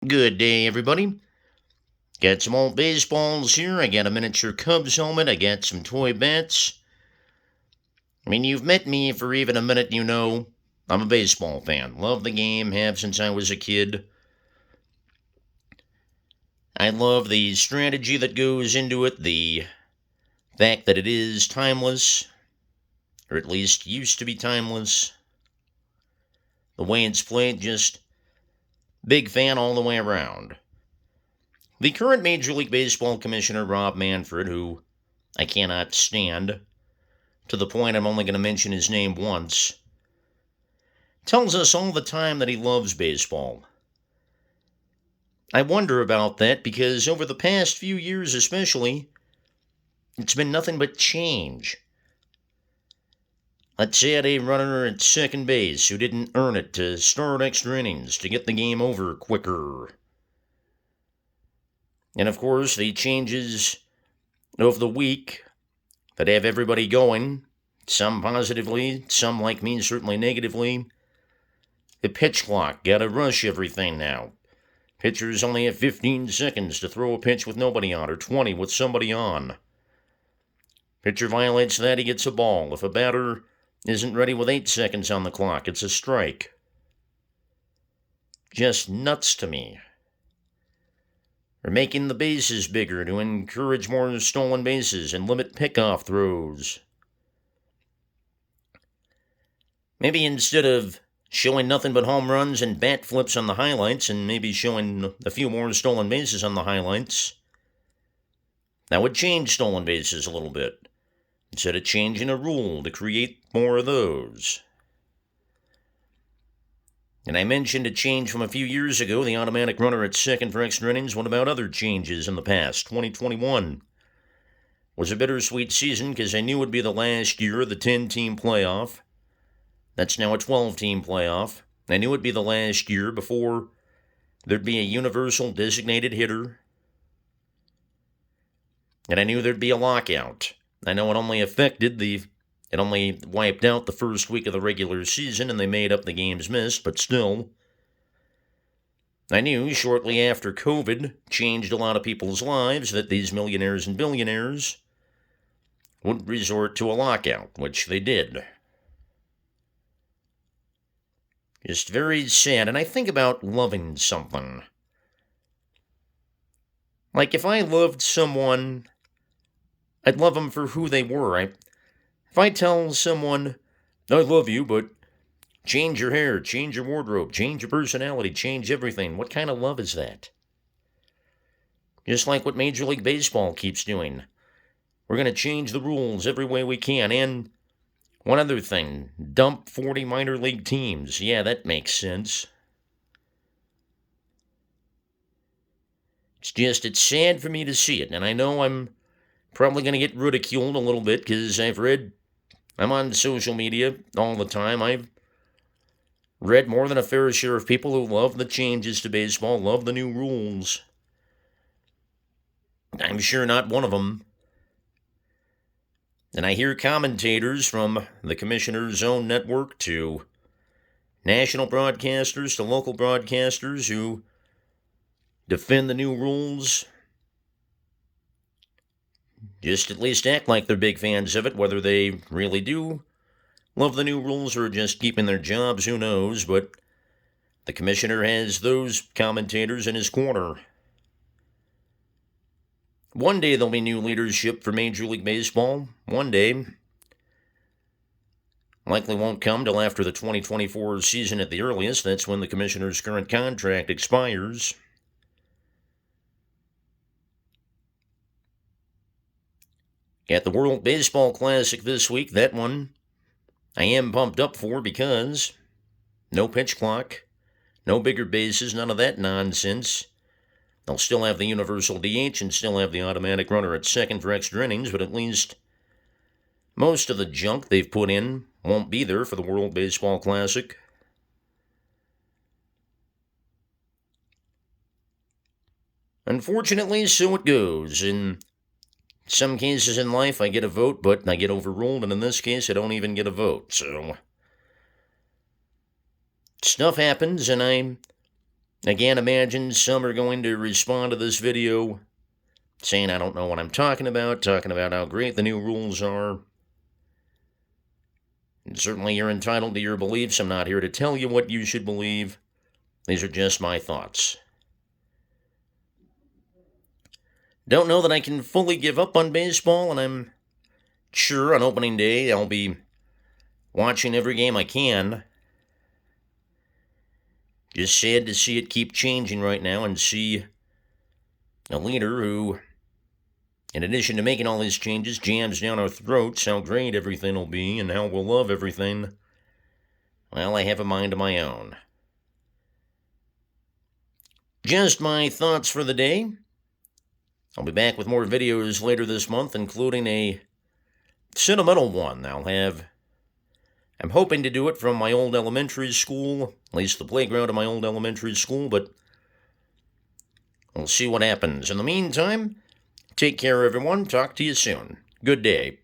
Good day, everybody. Got some old baseballs here. I got a miniature Cubs helmet. I got some toy bats. I mean, you've met me for even a minute, you know I'm a baseball fan. Love the game, have since I was a kid. I love the strategy that goes into it, the fact that it is timeless, or at least used to be timeless. The way it's played, just big fan all the way around. The current Major League Baseball commissioner, Rob Manfred, who I cannot stand, to the point I'm only going to mention his name once, tells us all the time that he loves baseball. I wonder about that because over the past few years, especially, it's been nothing but change. Let's add a runner at second base who didn't earn it to start extra innings to get the game over quicker. And of course, the changes of the week that have everybody going, some positively, some like me, certainly negatively. The pitch clock, gotta rush everything now. Pitchers only have 15 seconds to throw a pitch with nobody on, or 20 with somebody on. Pitcher violates that, he gets a ball. If a batter isn't ready with 8 seconds on the clock, it's a strike. Just nuts to me. They're making the bases bigger to encourage more stolen bases and limit pickoff throws. Maybe instead of showing nothing but home runs and bat flips on the highlights, and maybe showing a few more stolen bases on the highlights, that would change stolen bases a little bit, instead of changing a rule to create more of those. And I mentioned a change from a few years ago, the automatic runner at second for extra innings. What about other changes in the past? 2021 was a bittersweet season because I knew it would be the last year of the 10-team playoff. That's now a 12-team playoff. I knew it'd be the last year before there'd be a universal designated hitter. And I knew there'd be a lockout. I know it only wiped out the first week of the regular season and they made up the games missed, but still. I knew shortly after COVID changed a lot of people's lives that these millionaires and billionaires would resort to a lockout, which they did. Just very sad. And I think about loving something. Like if I loved someone, I'd love them for who they were. If I tell someone, I love you, but change your hair, change your wardrobe, change your personality, change everything, what kind of love is that? Just like what Major League Baseball keeps doing. We're going to change the rules every way we can. And one other thing, dump 40 minor league teams. Yeah, that makes sense. It's sad for me to see it. And I know I'm probably going to get ridiculed a little bit because I'm on social media all the time. I've read more than a fair share of people who love the changes to baseball, love the new rules. I'm sure not one of them. And I hear commentators from the commissioner's own network to national broadcasters to local broadcasters who defend the new rules. Just at least act like they're big fans of it. Whether they really do love the new rules or just keeping their jobs, who knows, but the commissioner has those commentators in his corner. One day there'll be new leadership for Major League Baseball. One day. Likely won't come till after the 2024 season at the earliest. That's when the commissioner's current contract expires. At the World Baseball Classic this week, that one I am pumped up for because no pitch clock, no bigger bases, none of that nonsense. They'll still have the universal DH and still have the automatic runner at second for extra innings, but at least most of the junk they've put in won't be there for the World Baseball Classic. Unfortunately, so it goes. In some cases in life, I get a vote, but I get overruled, and in this case, I don't even get a vote. So, stuff happens, and I I can't imagine some are going to respond to this video saying I don't know what I'm talking about how great the new rules are. And certainly you're entitled to your beliefs. I'm not here to tell you what you should believe. These are just my thoughts. Don't know that I can fully give up on baseball, and I'm sure on opening day I'll be watching every game I can. Just sad to see it keep changing right now and see a leader who, in addition to making all these changes, jams down our throats how great everything will be and how we'll love everything. Well, I have a mind of my own. Just my thoughts for the day. I'll be back with more videos later this month, including a sentimental one. I'm hoping to do it from my old elementary school, at least the playground of my old elementary school, but we'll see what happens. In the meantime, take care, everyone. Talk to you soon. Good day.